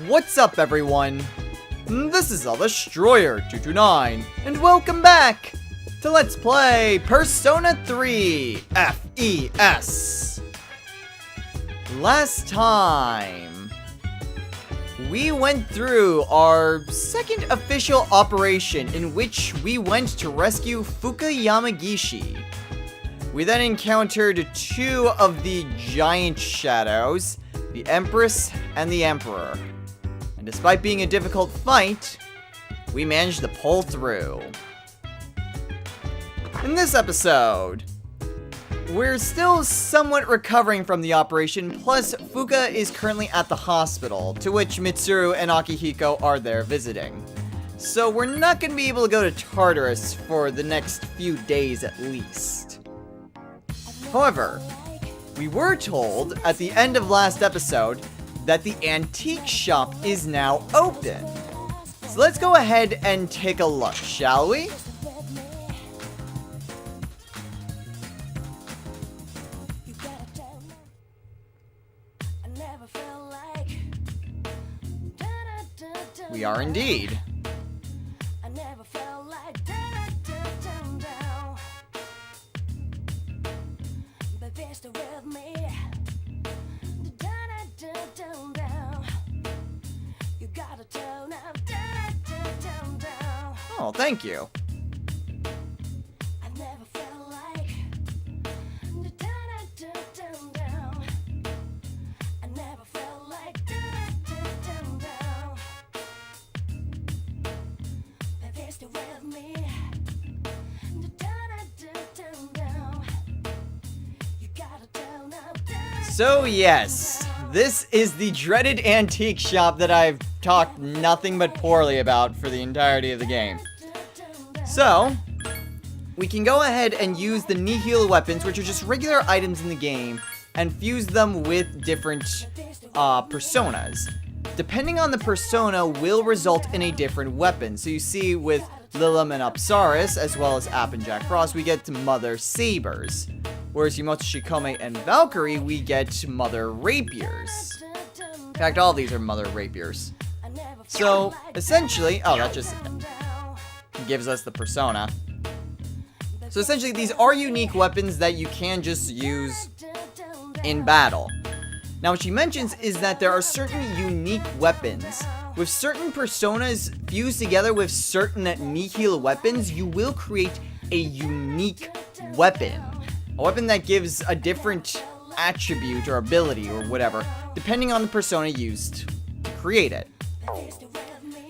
What's up, everyone? This is Destroyer229, and welcome back to Let's Play Persona 3 FES. Last time, we went through our second official operation in which we went to rescue Fuuka Yamagishi. We then encountered two of the giant shadows, the Empress and the Emperor. And despite being a difficult fight, we managed to pull through. In this episode, we're still somewhat recovering from the operation, plus Fuuka is currently at the hospital, to which Mitsuru and Akihiko are there visiting. So we're not going to be able to go to Tartarus for the next few days at least. However, we were told at the end of last episode that the antique shop is now open. So let's go ahead and take a look, shall we? We are indeed. Oh, thank you. So yes, this is the dreaded antique shop that I've talked nothing but poorly about for the entirety of the game. So, we can go ahead and use the Nihil weapons, which are just regular items in the game, and fuse them with different personas. Depending on the persona will result in a different weapon. So you see with Lilim and Apsaris, as well as App and Jack Frost, we get Mother Sabers. Whereas Yumoto Shikome and Valkyrie, we get Mother Rapiers. In fact, all these are Mother Rapiers. So, essentially, oh, that just gives us the persona. So essentially, these are unique weapons that you can just use in battle. Now, what she mentions is that there are certain unique weapons. With certain personas fused together with certain Nihil weapons, you will create a unique weapon. A weapon that gives a different attribute or ability or whatever, depending on the persona used to create it.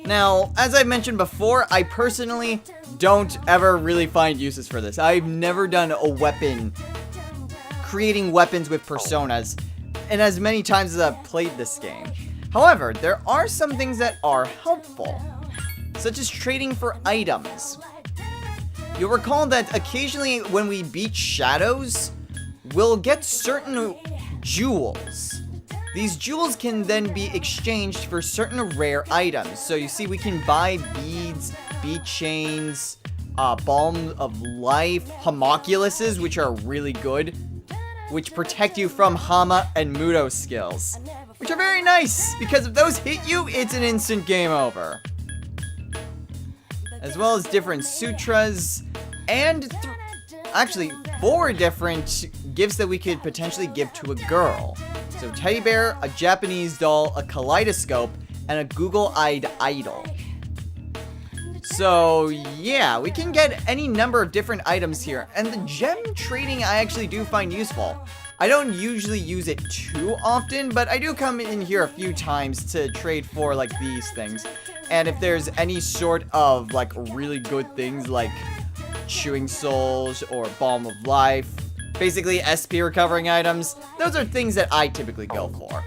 Now, as I mentioned before, I personally don't ever really find uses for this. I've never done a weapon, creating weapons with personas, and as many times as I've played this game. However, there are some things that are helpful, such as trading for items. You'll recall that occasionally when we beat shadows, we'll get certain jewels. These jewels can then be exchanged for certain rare items. So you see, we can buy beads, bead chains, balm of life, homoculuses, which are really good, which protect you from Hama and Mudo skills, which are very nice, because if those hit you, it's an instant game over. As well as different sutras, and actually 4 different gifts that we could potentially give to a girl. So teddy bear, a Japanese doll, a kaleidoscope, and a Google-eyed idol. So yeah, we can get any number of different items here, and the gem trading I actually do find useful. I don't usually use it too often, but I do come in here a few times to trade for like these things. And if there's any sort of like really good things like chewing souls or balm of life, basically SP recovering items, those are things that I typically go for.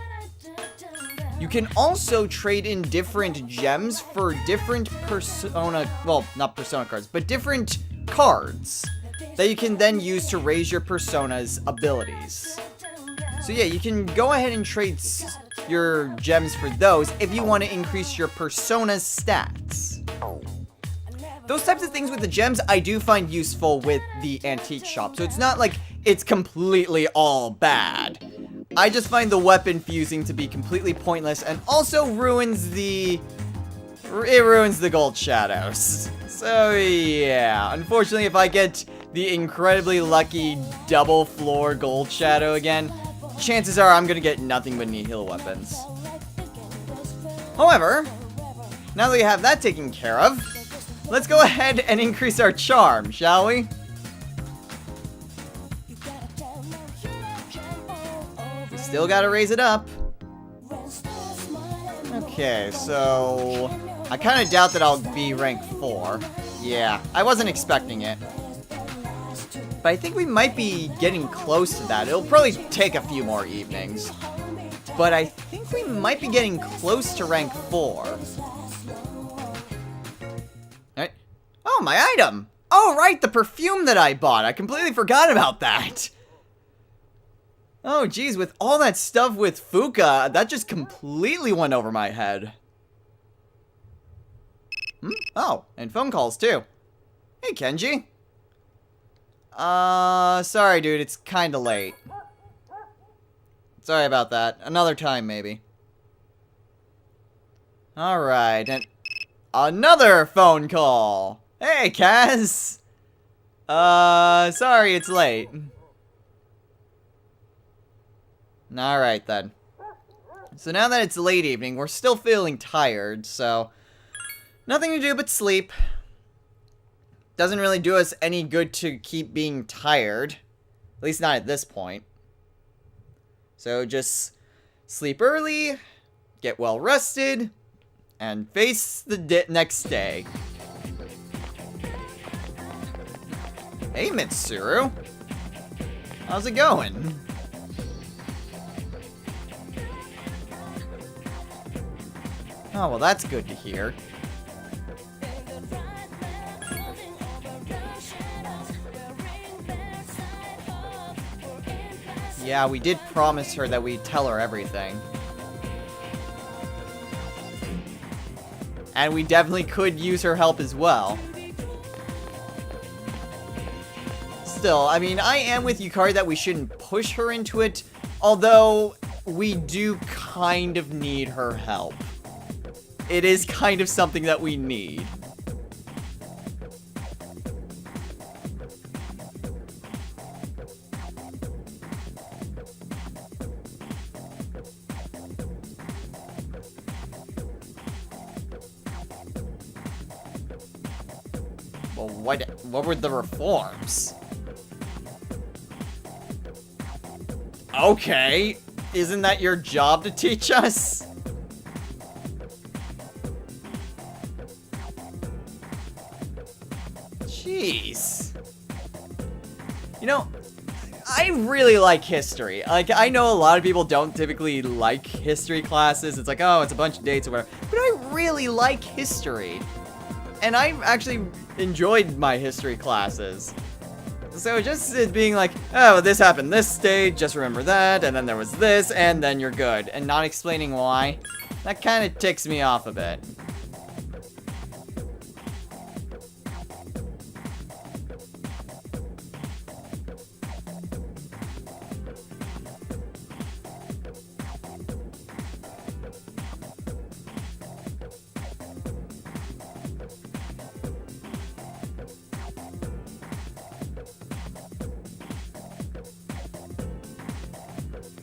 You can also trade in different gems for different persona, well, not persona cards, but different cards that you can then use to raise your persona's abilities. So yeah, you can go ahead and trade your gems for those if you want to increase your persona's stats. Those types of things with the gems I do find useful with the antique shop, so it's not like it's completely all bad. I just find the weapon fusing to be completely pointless and also ruins the gold shadows. So yeah, unfortunately if I get the incredibly lucky double floor gold shadow again, chances are I'm gonna get nothing but nihil weapons. However, now that we have that taken care of, let's go ahead and increase our charm, shall we? We still gotta raise it up. Okay, so I kind of doubt that I'll be rank 4. Yeah, I wasn't expecting it. But I think we might be getting close to that. It'll probably take a few more evenings. But I think we might be getting close to rank 4. Alright. Oh, my item! Oh, right, the perfume that I bought. I completely forgot about that. Oh, geez, with all that stuff with Fuuka, that just completely went over my head. Oh, and phone calls, too. Hey, Kenji. Sorry, dude, it's kinda late. Sorry about that. Another time, maybe. Alright, and another phone call! Hey, Kaz! Sorry it's late. Alright, then. So now that it's late evening, we're still feeling tired, so nothing to do but sleep. Doesn't really do us any good to keep being tired. At least not at this point. So just sleep early, get well rested, and face the next day. Hey, Mitsuru. How's it going? Oh, well, that's good to hear. Yeah, we did promise her that we'd tell her everything. And we definitely could use her help as well. Still, I mean, I am with Yukari that we shouldn't push her into it, although we do kind of need her help. It is kind of something that we need. Well, what were the reforms? Okay, isn't that your job to teach us? Jeez. You know, I really like history. Like, I know a lot of people don't typically like history classes. It's like, oh, it's a bunch of dates or whatever. But I really like history. And I actually enjoyed my history classes. So just it being like, oh, this happened this stage, just remember that, and then there was this, and then you're good. And not explaining why, that kind of ticks me off a bit.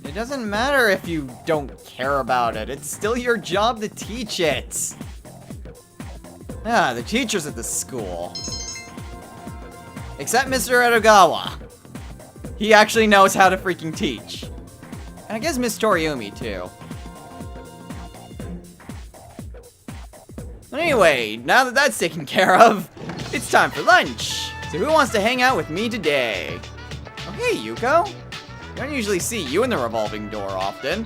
It doesn't matter if you don't care about it. It's still your job to teach it. Ah, the teachers at the school. Except Mr. Edogawa. He actually knows how to freaking teach. And I guess Miss Toriumi, too. But anyway, now that that's taken care of, it's time for lunch. So who wants to hang out with me today? Oh, hey, Yuko. I don't usually see you in the revolving door often.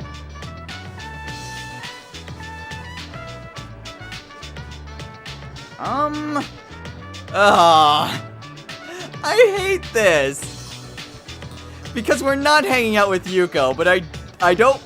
I hate this. Because we're not hanging out with Yuko, but I don't,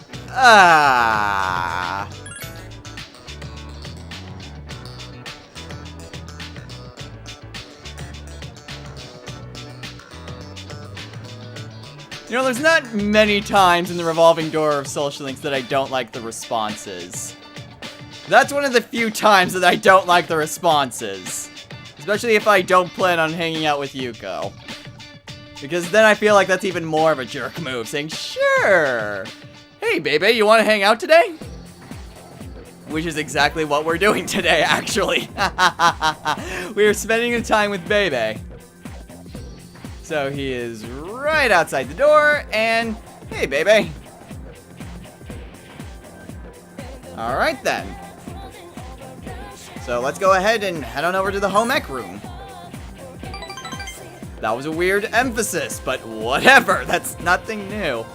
You know, there's not many times in the revolving door of social links that I don't like the responses. That's one of the few times that I don't like the responses. Especially if I don't plan on hanging out with Yuko. Because then I feel like that's even more of a jerk move, saying, sure! Hey, baby, you want to hang out today? Which is exactly what we're doing today, actually. We are spending the time with Bebe. So he is right outside the door, and hey, Bebe. Alright then. So let's go ahead and head on over to the home ec room. That was a weird emphasis, but whatever. That's nothing new.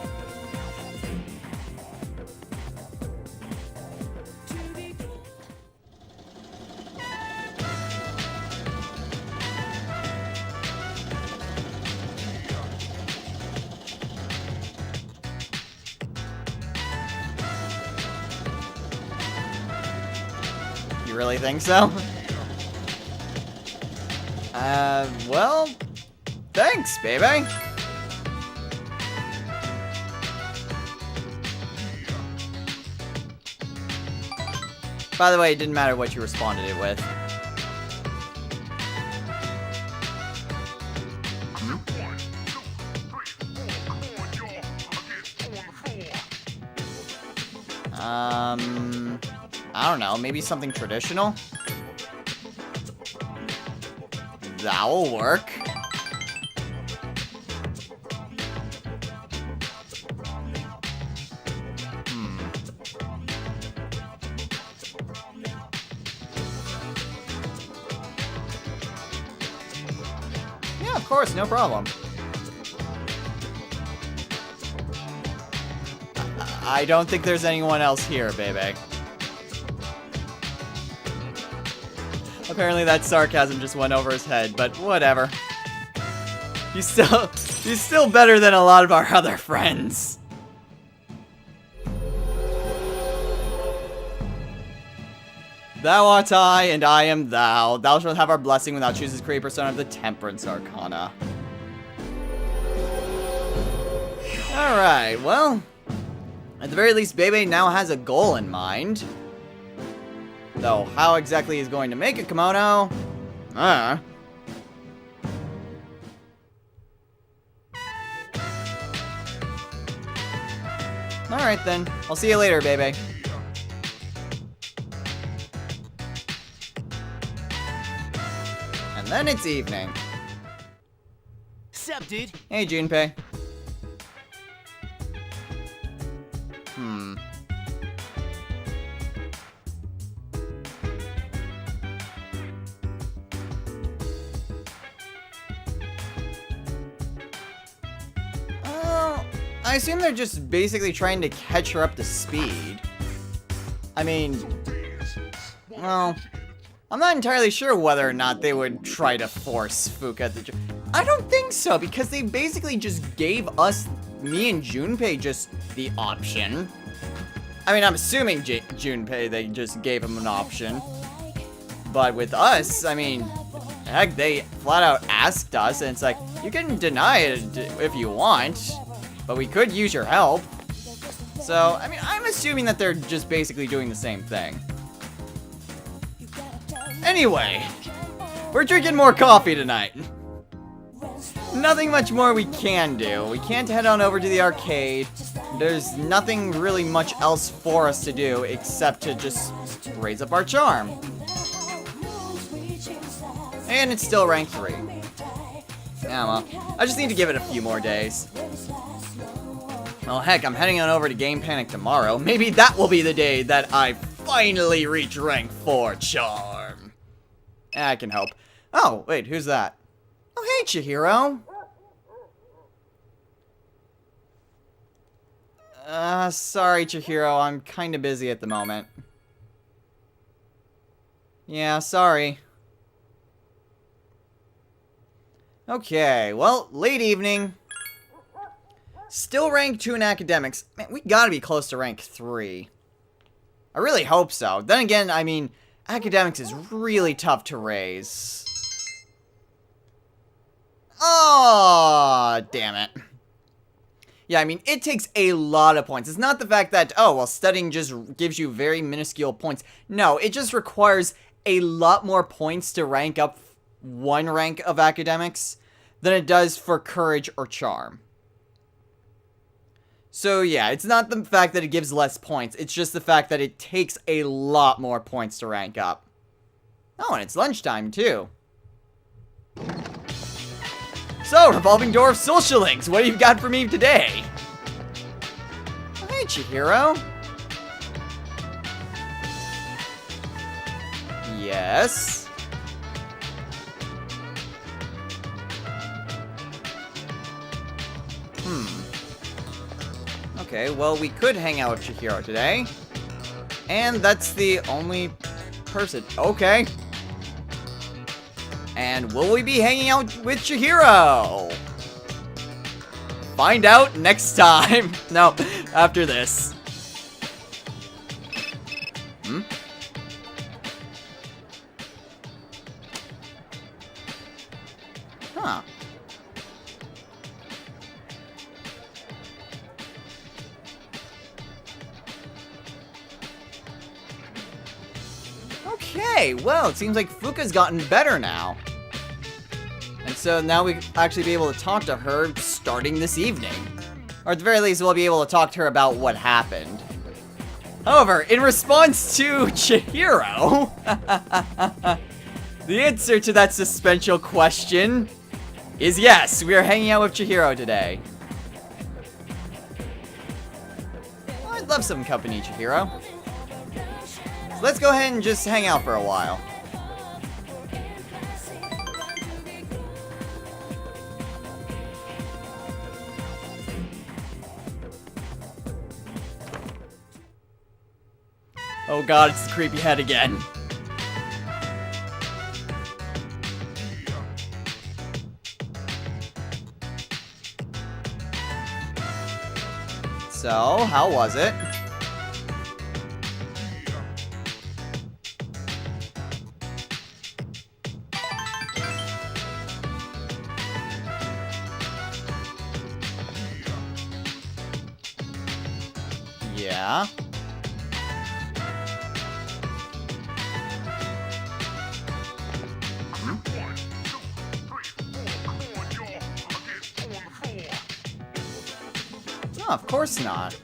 You really think so? Well, thanks, baby. By the way, it didn't matter what you responded it with. I don't know, maybe something traditional? That'll work. Yeah, of course, no problem. I don't think there's anyone else here, baby. Apparently that sarcasm just went over his head, but whatever. He's still better than a lot of our other friends. Thou art I, and I am thou. Thou shalt have our blessing when thou chooses create persona of the Temperance Arcana. Alright, well, at the very least, Bebe now has a goal in mind. Though, how exactly he's going to make a kimono? Alright then, I'll see you later, Bebe. And then it's evening. Sup, dude? Hey, Junpei. I assume they're just basically trying to catch her up to speed. I mean, well, I'm not entirely sure whether or not they would try to force Fuuka to... I don't think so, because they basically just gave us, me and Junpei, just the option. I mean, I'm assuming Junpei, they just gave him an option. But with us, I mean, heck, they flat out asked us, and it's like, you can deny it if you want. But we could use your help. So, I mean, I'm assuming that they're just basically doing the same thing. Anyway, we're drinking more coffee tonight. Nothing much more we can do. We can't head on over to the arcade. There's nothing really much else for us to do except to just raise up our charm. And it's still rank 3. Yeah, well, I just need to give it a few more days. Well, heck, I'm heading on over to Game Panic tomorrow. Maybe that will be the day that I finally reach rank 4 charm. I can help. Oh, wait, who's that? Oh, hey, Chihiro. Sorry, Chihiro, I'm kinda busy at the moment. Yeah, sorry. Okay, well, late evening. Still rank 2 in academics. Man, we gotta be close to rank 3. I really hope so. Then again, I mean, academics is really tough to raise. Oh, damn it. Yeah, I mean, it takes a lot of points. It's not the fact that, oh, well, studying just gives you very minuscule points. No, it just requires a lot more points to rank up one rank of academics than it does for courage or charm. So yeah, it's not the fact that it gives less points, it's just the fact that it takes a lot more points to rank up. Oh, and it's lunchtime too. So, revolving door of social links, what do you got for me today? Hey, Chihiro. Yes. Okay, well, we could hang out with Chihiro today. And that's the only person. Okay. And will we be hanging out with Chihiro? Find out next time. No, after this. Huh. Okay, well, it seems like Fuuka's gotten better now. And so now we actually be able to talk to her starting this evening. Or at the very least, we'll be able to talk to her about what happened. However, in response to Chihiro, the answer to that suspension question is yes, we are hanging out with Chihiro today. Well, I'd love some company, Chihiro. So let's go ahead and just hang out for a while. Oh god, it's the creepy head again. So, how was it? Yeah. No, of course not.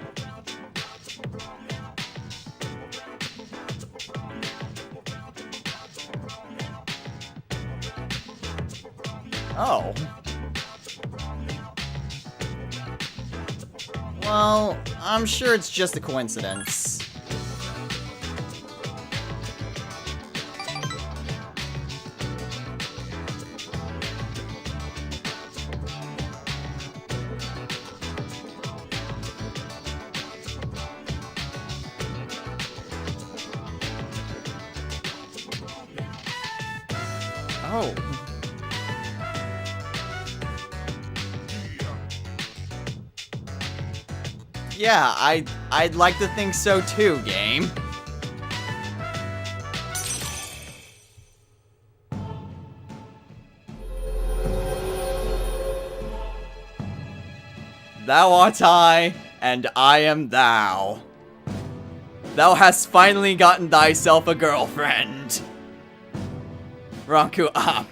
Oh. Well, I'm sure it's just a coincidence. Oh. Yeah, I'd like to think so too, game. Thou art I, and I am thou. Thou hast finally gotten thyself a girlfriend. Ranku up.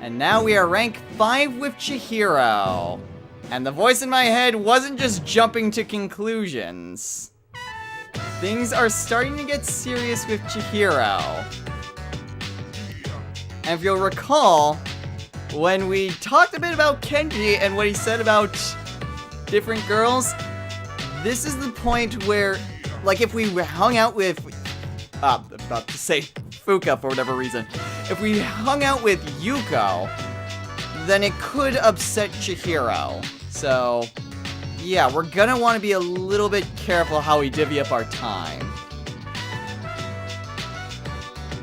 And now we are rank 5 with Chihiro. And the voice in my head wasn't just jumping to conclusions. Things are starting to get serious with Chihiro. And if you'll recall, when we talked a bit about Kenji and what he said about different girls, this is the point where, like, if we hung out with, about to say Fuuka for whatever reason, if we hung out with Yuko, then it could upset Chihiro. So, yeah, we're gonna want to be a little bit careful how we divvy up our time.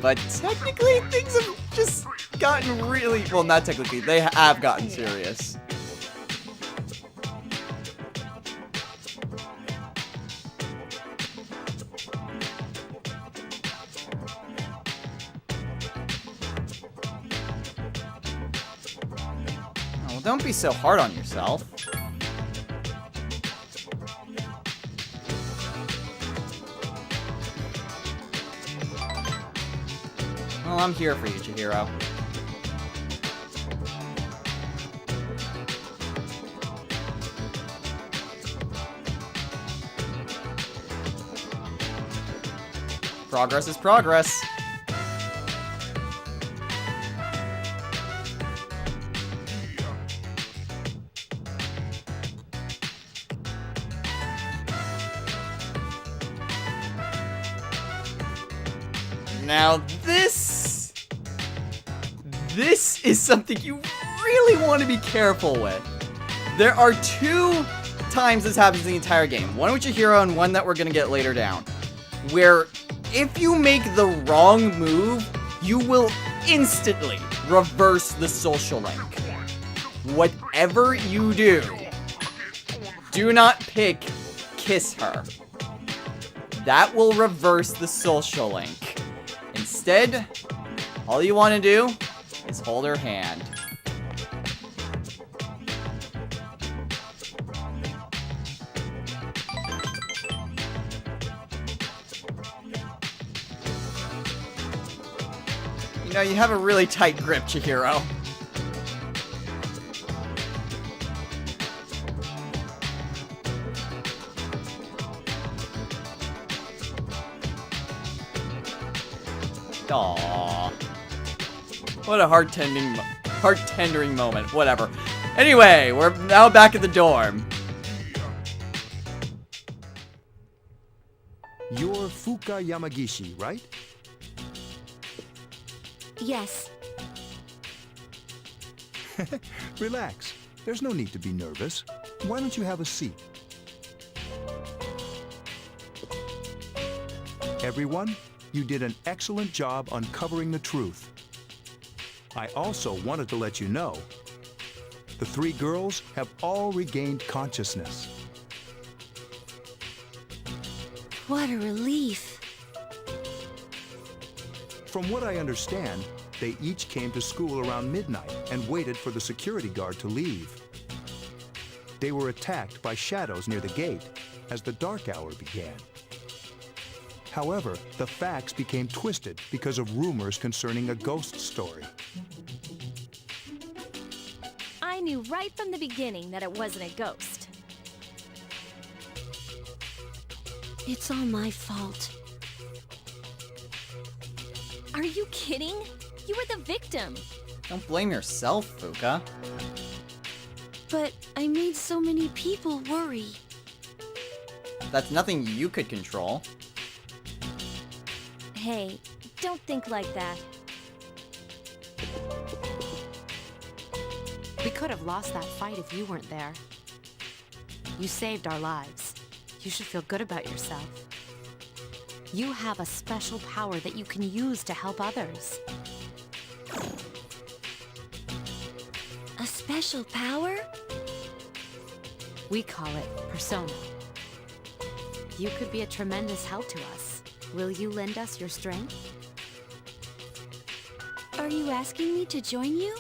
But technically, things have just gotten really, well, not technically, they have gotten serious. Well, don't be so hard on yourself. Well, I'm here for you, Chihiro. Progress is progress. Now this is something you really want to be careful with. There are 2 times this happens in the entire game. One with Chihiro and one that we're gonna get later down. Where if you make the wrong move, you will instantly reverse the social link. Whatever you do not pick Kiss Her. That will reverse the social link. Instead, all you want to do is hold her hand. You know, you have a really tight grip, Chihiro. Aww. What a heart-tendering moment. Whatever. Anyway, we're now back at the dorm. You're Fuuka Yamagishi, right? Yes. Relax. There's no need to be nervous. Why don't you have a seat? Everyone, you did an excellent job uncovering the truth. I also wanted to let you know, the 3 girls have all regained consciousness. What a relief. From what I understand, they each came to school around midnight and waited for the security guard to leave. They were attacked by shadows near the gate as the dark hour began. However, the facts became twisted because of rumors concerning a ghost story. I knew right from the beginning that it wasn't a ghost. It's all my fault. Are you kidding? You were the victim. Don't blame yourself, Fuuka. But I made so many people worry. That's nothing you could control. Hey, don't think like that. We could have lost that fight if you weren't there. You saved our lives. You should feel good about yourself. You have a special power that you can use to help others. A special power? We call it persona. You could be a tremendous help to us. Will you lend us your strength? Are you asking me to join you?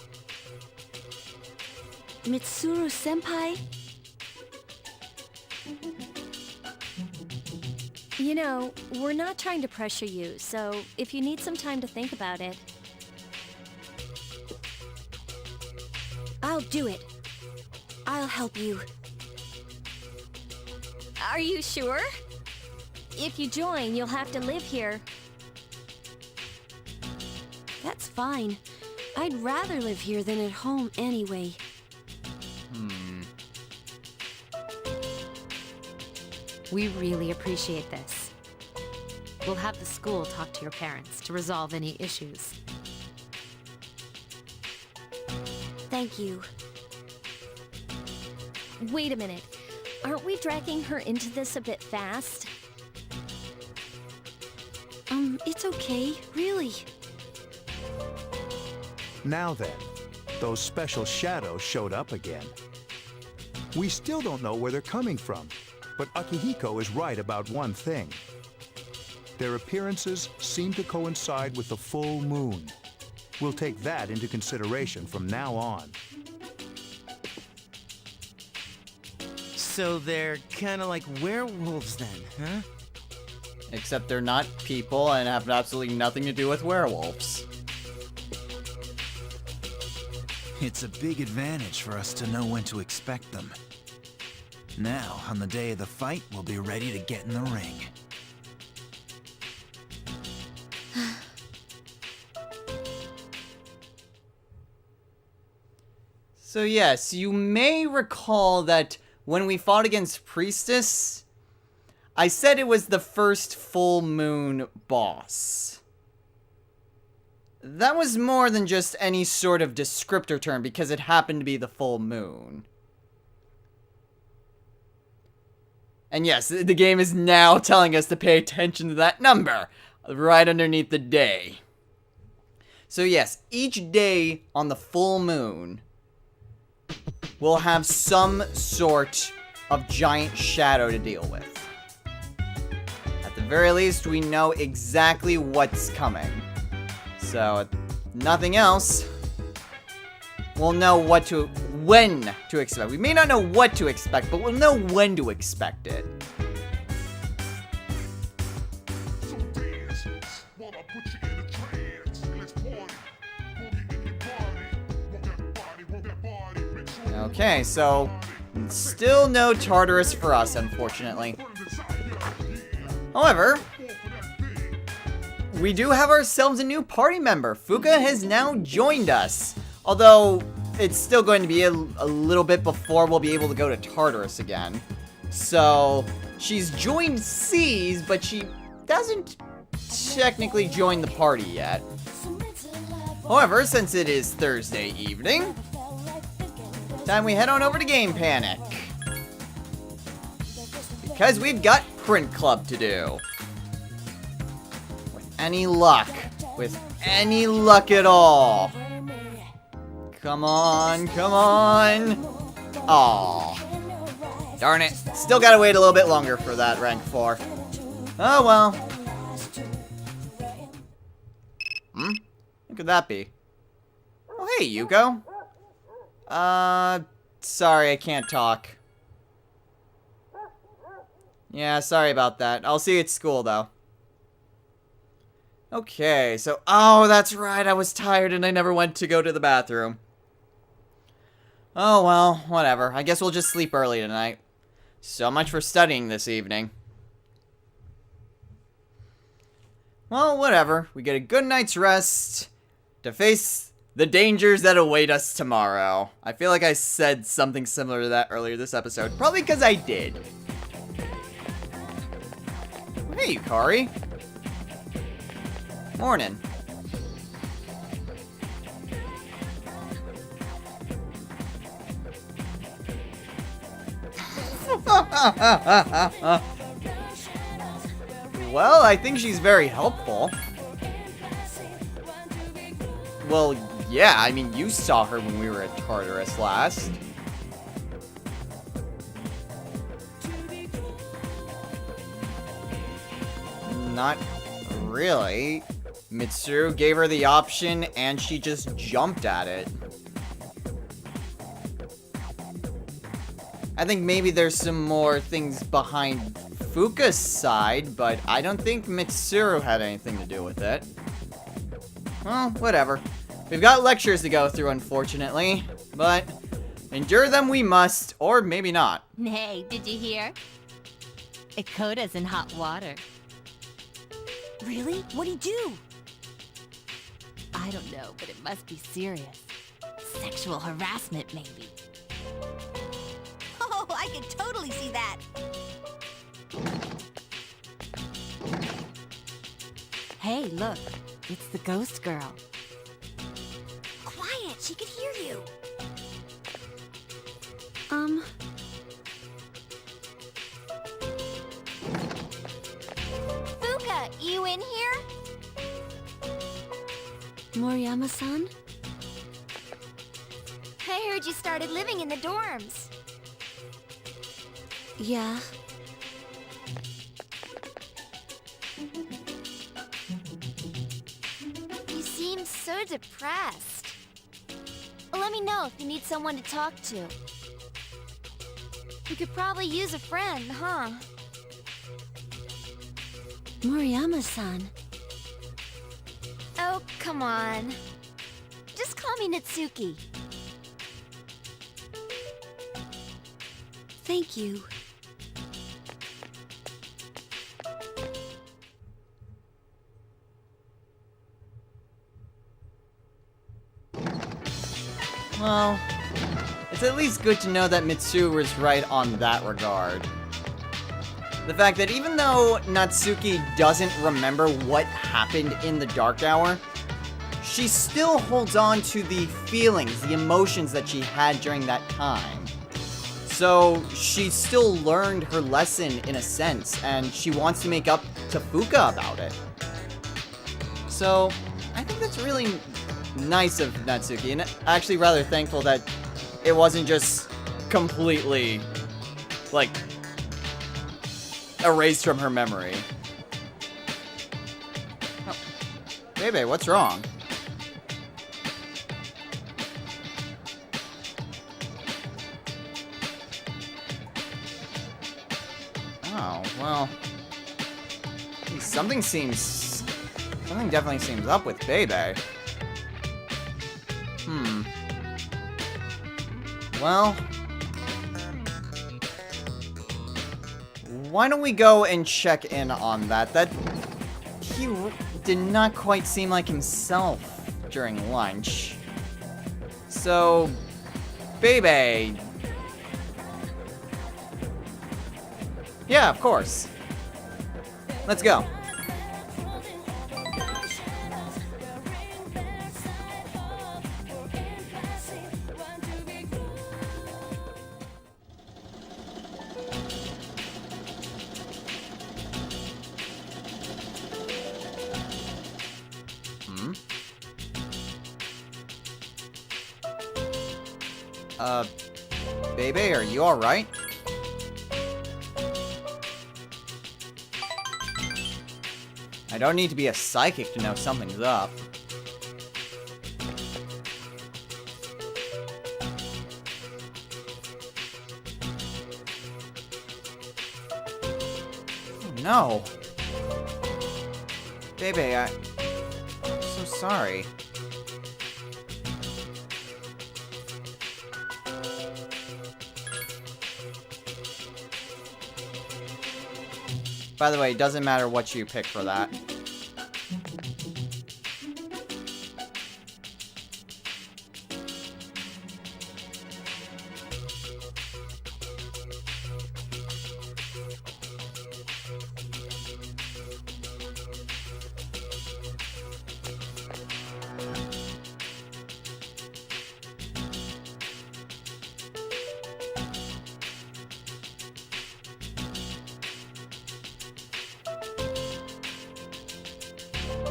Mitsuru-senpai? You know, we're not trying to pressure you, so if you need some time to think about it... I'll do it. I'll help you. Are you sure? If you join, you'll have to live here. That's fine. I'd rather live here than at home anyway. We really appreciate this. We'll have the school talk to your parents to resolve any issues. Thank you. Wait a minute. Aren't we dragging her into this a bit fast? It's okay, really. Now then, those special shadows showed up again. We still don't know where they're coming from, but Akihiko is right about one thing. Their appearances seem to coincide with the full moon. We'll take that into consideration from now on. So they're kind of like werewolves then, huh? Except they're not people and have absolutely nothing to do with werewolves. It's a big advantage for us to know when to expect them. Now, on the day of the fight, we'll be ready to get in the ring. So yes, you may recall that when we fought against Priestess, I said it was the first full moon boss. That was more than just any sort of descriptor term because it happened to be the full moon. And yes, the game is now telling us to pay attention to that number right underneath the day. So yes, each day on the full moon will have some sort of giant shadow to deal with. At the very least, we know exactly what's coming. So, if nothing else, we'll know when to expect. We may not know what to expect, but we'll know when to expect it. Okay, so still no Tartarus for us, unfortunately. However, we do have ourselves a new party member. Fuuka has now joined us. Although, it's still going to be a little bit before we'll be able to go to Tartarus again. So, she's joined C's, but she doesn't technically join the party yet. However, since it is Thursday evening, time we head on over to Game Panic. Because we've got Print Club to do. With any luck at all. Come on, come on. Aw. Darn it. Still gotta wait a little bit longer for that rank 4. Oh well. Who could that be? Oh, hey, Yuko. Sorry, I can't talk. Yeah, sorry about that. I'll see you at school, though. Okay, so... Oh, that's right, I was tired and I never went to go to the bathroom. Oh, well, whatever. I guess we'll just sleep early tonight. So much for studying this evening. Well, whatever. We get a good night's rest to face the dangers that await us tomorrow. I feel like I said something similar to that earlier this episode. Probably because I did. Hey, Yukari. Morning. Well, I think she's very helpful. Well, yeah, I mean, you saw her when we were at Tartarus last. Not really. Mitsuru gave her the option, and she just jumped at it. I think maybe there's some more things behind Fuuka's side, but I don't think Mitsuru had anything to do with it. Well, whatever. We've got lectures to go through, unfortunately, but endure them we must, or maybe not. Hey, did you hear? Ikota's in hot water. Really? What'd he do? I don't know, but it must be serious. Sexual harassment, maybe. Oh, I could totally see that. Hey, look. It's the ghost girl. Quiet, she could hear you. Fuuka, you in here? Moriyama-san? I heard you started living in the dorms. Yeah. You seem so depressed. Let me know if you need someone to talk to. We could probably use a friend, huh? Moriyama-san. Oh, come on. Just call me Natsuki. Thank you. Well, it's at least good to know that Mitsuru was right on that regard. The fact that even though Natsuki doesn't remember what happened in the Dark Hour, she still holds on to the feelings, the emotions that she had during that time. So she still learned her lesson in a sense, and she wants to make up to Fuuka about it. So I think that's really nice of Natsuki, and actually rather thankful that it wasn't just completely, like, erased from her memory. Oh. Baby, what's wrong? Oh, well. Something definitely seems up with Bebe. Well, why don't we go and check in on that? He did not quite seem like himself during lunch. So, Bebe. Yeah, of course. Let's go. Bebe, are you alright? I don't need to be a psychic to know something's up. Oh, no. Bebe, I'm so sorry. By the way, it doesn't matter what you pick for that.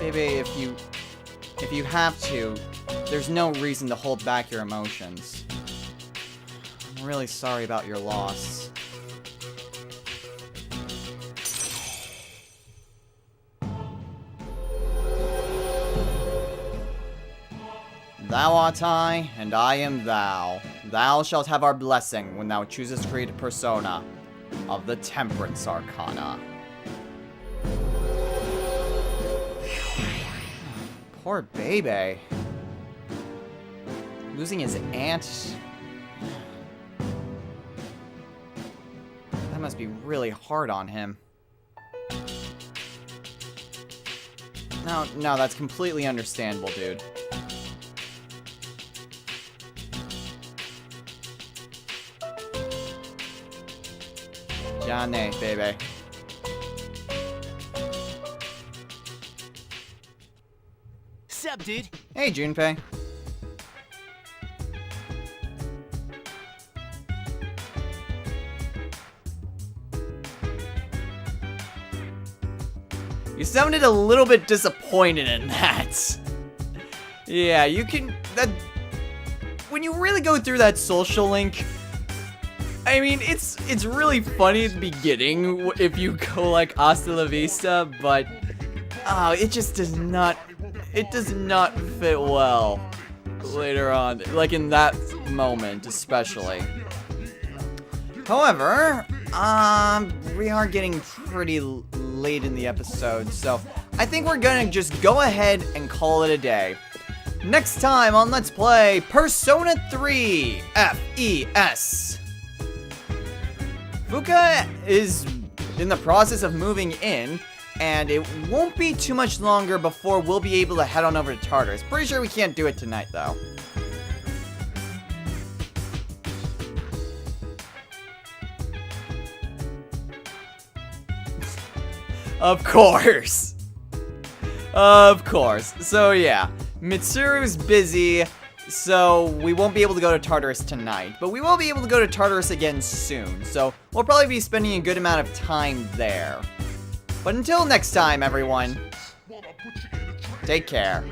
Baby, if you have to, there's no reason to hold back your emotions. I'm really sorry about your loss. Thou art I, and I am thou. Thou shalt have our blessing when thou choosest to create a persona of the Temperance Arcana. Poor Bebe. Losing his aunt. That must be really hard on him. No, that's completely understandable, dude. Johnny, Bebe. Sup, dude? Hey, Junpei. You sounded a little bit disappointed in that. Yeah, you can... When you really go through that social link... I mean, it's really funny at the beginning if you go like hasta la vista, but... it just does not... It does not fit well later on, like in that moment especially. However, we are getting pretty late in the episode, so I think we're gonna just go ahead and call it a day. Next time on Let's Play Persona 3 FES. Fuuka is in the process of moving in, and it won't be too much longer before we'll be able to head on over to Tartarus. Pretty sure we can't do it tonight, though. Of course. Of course. So yeah, Mitsuru's busy, so we won't be able to go to Tartarus tonight. But we will be able to go to Tartarus again soon, so we'll probably be spending a good amount of time there. But until next time, everyone, take care.